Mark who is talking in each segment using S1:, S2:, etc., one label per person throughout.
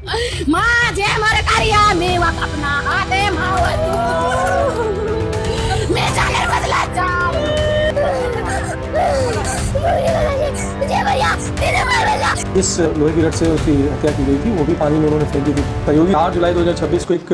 S1: माझे मरकारिया मी वाकपना हाते मावतू मैं जाने बदला चाल
S2: इस लोहे की रड से उसकी हत्या की गई थी, वो भी पानी में उन्होंने फेंक दी थी। सहयोगी 8 जुलाई 2026 को एक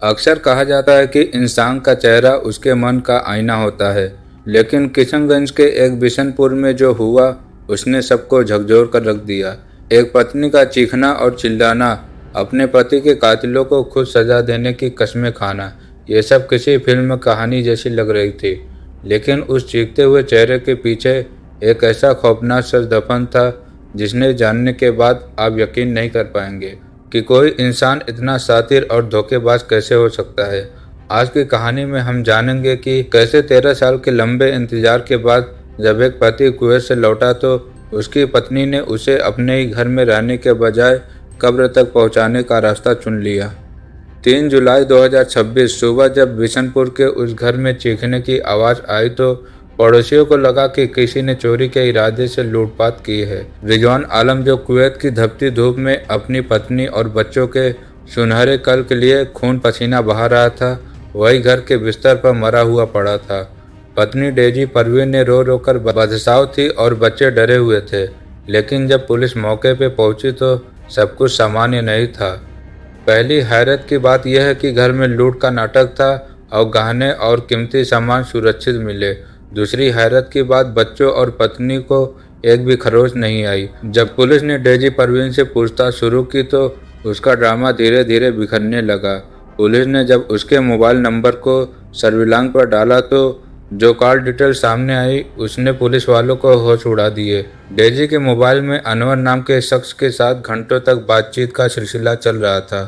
S3: अक्सर कहा जाता है कि इंसान का चेहरा उसके मन का आईना होता है, लेकिन किशनगंज के एक बिशनपुर में जो हुआ उसने सबको झकझोर कर रख दिया। एक पत्नी का चीखना और चिल्लाना, अपने पति के कातिलों को खुद सजा देने की कस्में खाना, ये सब किसी फिल्म कहानी जैसी लग रही थी। लेकिन उस चीखते हुए चेहरे के पीछे एक ऐसा खौफनाक सच दफन था जिसने जानने के बाद आप यकीन नहीं कर पाएंगे कि कोई इंसान इतना शातिर और धोखेबाज कैसे हो सकता है। आज की कहानी में हम जानेंगे कि कैसे 13 साल के लंबे इंतजार के बाद जब एक पति कुवैत से लौटा तो उसकी पत्नी ने उसे अपने ही घर में रहने के बजाय कब्र तक पहुंचाने का रास्ता चुन लिया। 3 जुलाई 2026 सुबह जब बिशनपुर के उस घर में चीखने की आवाज़ आई तो पड़ोसियों को लगा कि किसी ने चोरी के इरादे से लूटपाट की है। रिजवान आलम, जो कुवैत की धपती धूप में अपनी पत्नी और बच्चों के सुनहरे कल के लिए खून पसीना बहा रहा था, वही घर के बिस्तर पर मरा हुआ पड़ा था। पत्नी डेजी परवीन ने रो रो कर बदसाव थी और बच्चे डरे हुए थे। लेकिन जब पुलिस मौके पर पहुंची तो सब कुछ सामान्य नहीं था। पहली हैरत की बात यह है कि घर में लूट का नाटक था और गहने और कीमती सामान सुरक्षित मिले। दूसरी हैरत की बात, बच्चों और पत्नी को एक भी खरोच नहीं आई। जब पुलिस ने डेजी परवीन से पूछताछ शुरू की तो उसका ड्रामा धीरे धीरे बिखरने लगा। पुलिस ने जब उसके मोबाइल नंबर को सर्विलांस पर डाला तो जो कॉल डिटेल सामने आई उसने पुलिस वालों को होश उड़ा दिए। डेजी के मोबाइल में अनवर नाम के शख्स के साथ घंटों तक बातचीत का सिलसिला चल रहा था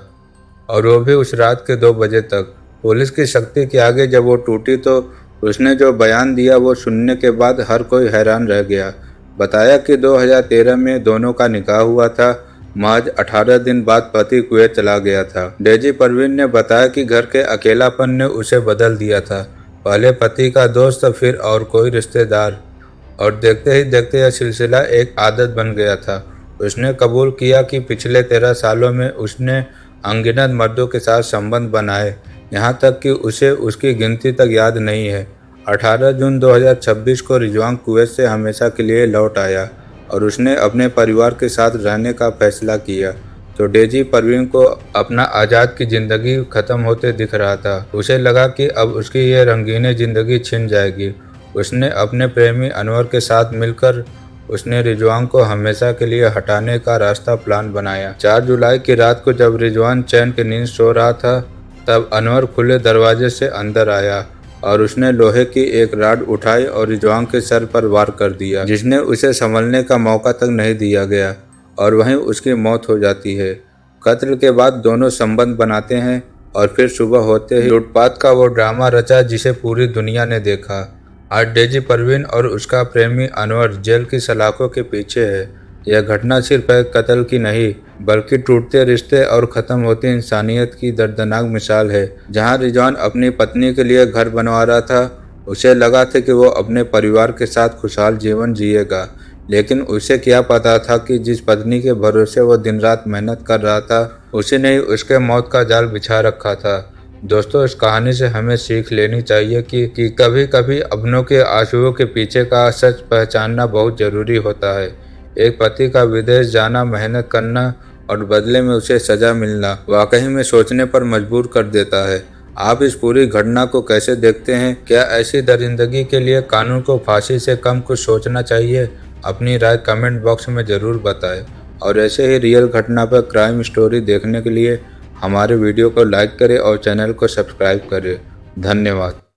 S3: और वो भी उस रात के 2 बजे तक। पुलिस की शक्ति के आगे जब वो टूटी तो उसने जो बयान दिया वो सुनने के बाद हर कोई हैरान रह गया। बताया कि 2013 में दोनों का निकाह हुआ था। महज 18 दिन बाद पति कुवैत चला गया था। डेजी परवीन ने बताया कि घर के अकेलापन ने उसे बदल दिया था। पहले पति का दोस्त, फिर और कोई रिश्तेदार, और देखते ही देखते यह सिलसिला एक आदत बन गया था। उसने कबूल किया कि पिछले 13 सालों में उसने अनगिनत मर्दों के साथ संबंध बनाए, यहाँ तक कि उसे उसकी गिनती तक याद नहीं है। 18 जून 2026 को रिजवान कुवैत से हमेशा के लिए लौट आया और उसने अपने परिवार के साथ रहने का फैसला किया तो डेजी परवीन को अपना आज़ाद की ज़िंदगी ख़त्म होते दिख रहा था। उसे लगा कि अब उसकी ये रंगीन ज़िंदगी छिन जाएगी। उसने अपने प्रेमी अनवर के साथ मिलकर उसने रिजवान को हमेशा के लिए हटाने का रास्ता प्लान बनाया। 4 जुलाई की रात को जब रिजवान चैन की नींद सो रहा था तब अनवर खुले दरवाजे से अंदर आया और उसने लोहे की एक राड उठाई और रिजवान के सर पर वार कर दिया, जिसने उसे संभलने का मौका तक नहीं दिया गया और वहीं उसकी मौत हो जाती है। कत्ल के बाद दोनों संबंध बनाते हैं और फिर सुबह होते ही लूटपाट का वो ड्रामा रचा जिसे पूरी दुनिया ने देखा। आज डेजी परवीन और उसका प्रेमी अनवर जेल की सलाखों के पीछे है। यह घटना सिर्फ एक कत्ल की नहीं बल्कि टूटते रिश्ते और ख़त्म होती इंसानियत की दर्दनाक मिसाल है। जहां रिजवान अपनी पत्नी के लिए घर बनवा रहा था, उसे लगा था कि वो अपने परिवार के साथ खुशहाल जीवन जिएगा, लेकिन उसे क्या पता था कि जिस पत्नी के भरोसे वो दिन रात मेहनत कर रहा था उसी ने उसके मौत का जाल बिछा रखा था। दोस्तों, इस कहानी से हमें सीख लेनी चाहिए कि कभी कभी अपनों के आंसुओं के पीछे का सच पहचानना बहुत ज़रूरी होता है। एक पति का विदेश जाना, मेहनत करना और बदले में उसे सज़ा मिलना वाकई में सोचने पर मजबूर कर देता है। आप इस पूरी घटना को कैसे देखते हैं? क्या ऐसी दरिंदगी के लिए कानून को फांसी से कम कुछ सोचना चाहिए? अपनी राय कमेंट बॉक्स में ज़रूर बताएं और ऐसे ही रियल घटना पर क्राइम स्टोरी देखने के लिए हमारे वीडियो को लाइक करें और चैनल को सब्सक्राइब करें। धन्यवाद।